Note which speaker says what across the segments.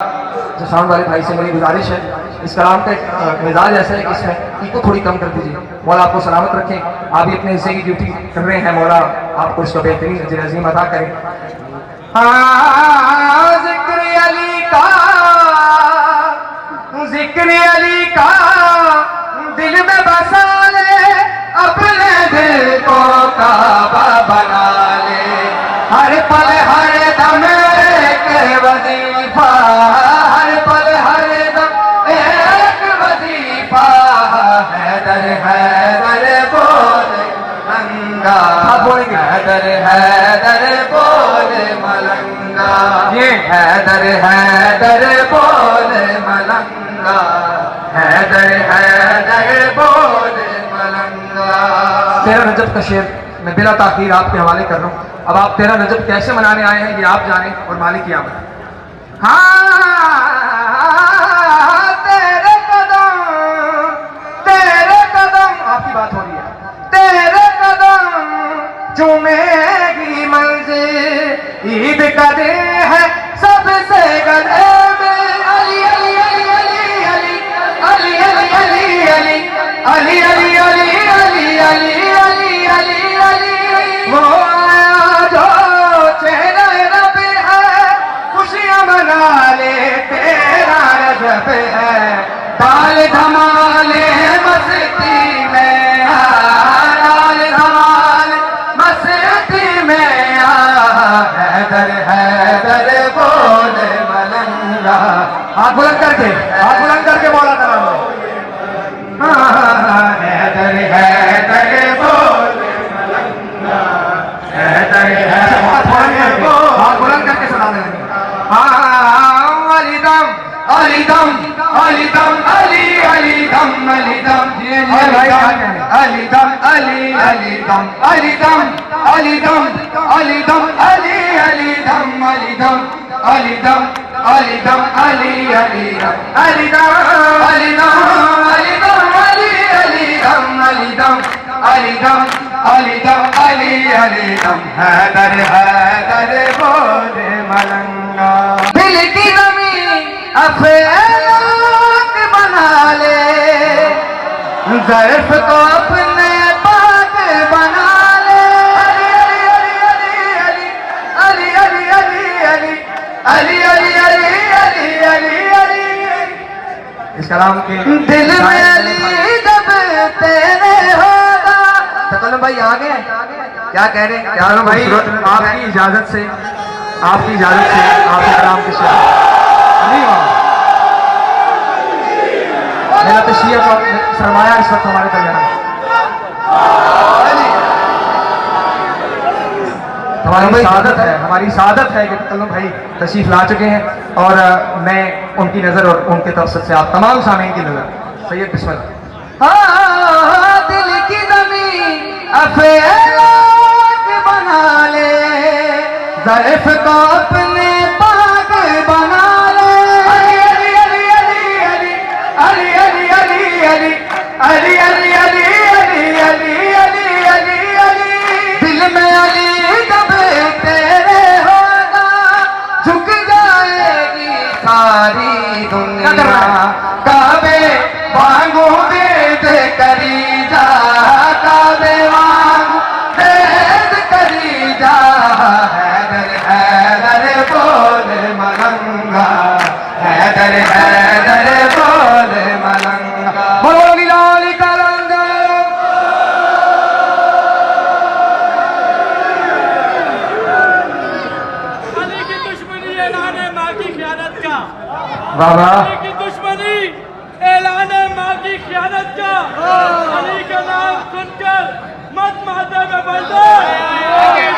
Speaker 1: जो साउंड वाले भाई से मेरी गुजारिश है, इस कलाम का एक मिजाज ऐसा है कि इसमें इको थोड़ी कम कर दीजिए। मौला आपको सलामत रखें, आप भी अपने हिस्से की ड्यूटी कर रहे हैं, मौला आपको इसका बेहतरीन अजर अजीम अता करें। जिक्र अली का दिल में बसा ले, अपने दिल को काबा बना ले, हर पल हर दम एक वजीफा, हर पल हर दम एक वजीफा, हैदर हैदर बोले मलंगा, हैदर हैदर बोले मलंगा, ये हैदर हैदर बोले मलंगा, हैदर हैदर बोले मलंगा। 13 रजब का शेर मैं बिला ताखीर आपके हवाले कर रहा हूँ। अब आप 13 रजब कैसे मनाने आए हैं ये आप जाने और मालिक की आमद। तेरे कदम आपकी बात हो रही है, तेरे कदम चूमेगी मंजिल, ईद का दिन है सबसे गले में, अली अली अली अली अली अली अली अली अली अली अली अली अली अली अली अली वो आया जो चेहरे रब है, खुशियां मना ले तेरा रजब है, ताल धमाले मस्ती में आ, ताल धमाल मस्ती में आ, हैदर हैदर बोले मलंगा। हाथ बुलंद करके बोला था हैदर हैदर बोले मलंगा, हैदर हैदर हाथ बुलंद करके सुना देंगे। अली दम अली दम अली दम अली अली दम अली दम अली दम अली अली दम अली दम अली दम अली दम अली अली दम अली दम अली दम अली दम अली अली दम अली दम अली दम अली दम अली अली दम अली दम अली दम अली दम अली अली दम, हैदर हैदर बोले मलंगा। दिल की नमी अफलाक बना ले, ज़र्फ़ को अपने पाक बना ले, अली अली अली अली अली अली अली अली अली अली। इस कलाम के दिल में अली जब तेरे होगा। तकल्लुम भाई आ गए, क्या कह रहे हैं? क्या भाई आपकी इजाजत से आपके कलाम के शेर मेरा तशरीफ और सरमाया इस वक्त हमारे दरमियान हमारी सादत है कि तकल्लुम भाई तशरीफ ला चुके हैं और मैं उनकी नज़र और उनके तवसत से आप तमाम सामीन की नज़र सैयद बिस्मिल्लाह। दिल की नमी अफलाक बना ले, ज़र्फ़ को अपने पाक बना ले, अली अली अली अली अली अली अली अली अली अली अली अली अली अली अली। दिल में अली जब तेरे होगा, झुक जाएगी सारी दुनिया, काबे वांगू बेद करी जा, काबे वांगू बेद करी जा, हैदर हैदर बोले मलंगा, हैदर हैदर बोले मलंगा। बोलो लाली कलंगा।
Speaker 2: अली की दुश्मनी ऐलान है माँ की ख़यानत का,
Speaker 1: बाबा
Speaker 2: अली की दुश्मनी ऐलान है माँ की ख़यानत का, अली का नाम सुनकर मत माथे में बंदे,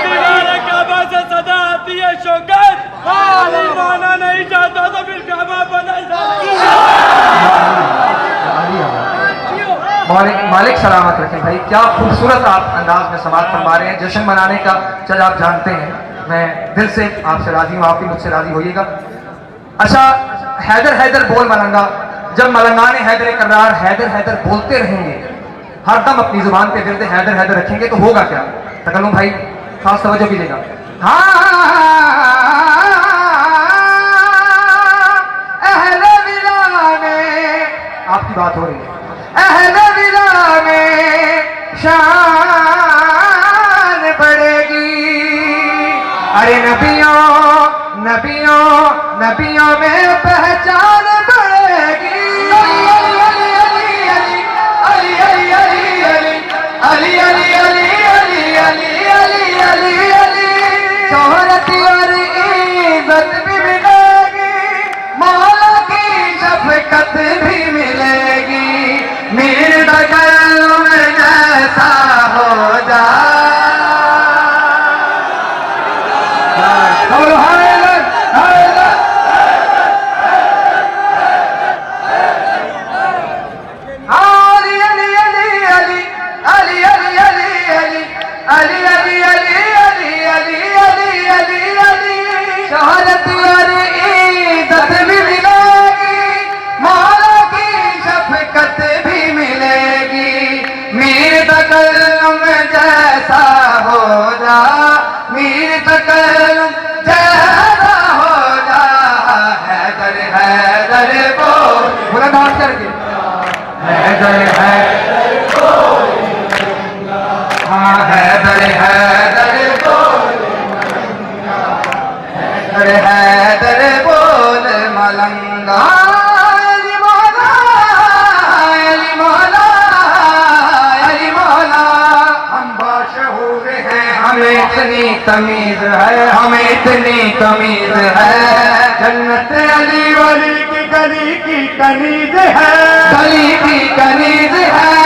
Speaker 2: दीवार काबा से सदा आती है शौकत, अली माना नहीं चाहता तो फिर काबा बना।
Speaker 1: मालिक सलामत रखें भाई, क्या खूबसूरत आप अंदाज में समाप्त फरमा रहे हैं। जश्न मनाने का चल आप जानते हैं, मैं दिल से आपसे राजी हूँ, आप भी मुझसे राजी होइएगा। अच्छा, हैदर हैदर बोल मलंगा, जब मलंगाने हैदर करार हैदर हैदर बोलते रहेंगे, हरदम अपनी जुबान पे विरद हैदर हैदर रखेंगे तो होगा क्या? तकल्लुम भाई खास तवज्जो कीजिएगा। हाँ की बात हो रही है। अहले विला में शान बढ़ेगी, अरे नबियों नबियों नबियों में पहचान बढ़ेगी। अली अली अली अली अली अली अली अली अली अली अली अली अली शोहरत और इज्जत भी मिलेगी, मौला की शफकत भी मिलेगी, मीर तकल्लुम जैसा हो जा। शोहरत और इज्जत भी मिलेगी, मौला की शफकत भी मिलेगी, मीर तकल्लुम जैसा हो जा, मीर तकल्लुम जैसा हो जा। हैदर हैदर बोल, पूरा डांस करके हैदर हैदर बोल, हाँ हैदर हैदर बोल, हैदर बोल मलंगा। अली मौला अली मौला अली मौला, हम बाशऊर हैं, हमें इतनी तमीज है, हमें इतनी तमीज है, जन्नत अली वली की गली की कनीज है, गली की कनीज है,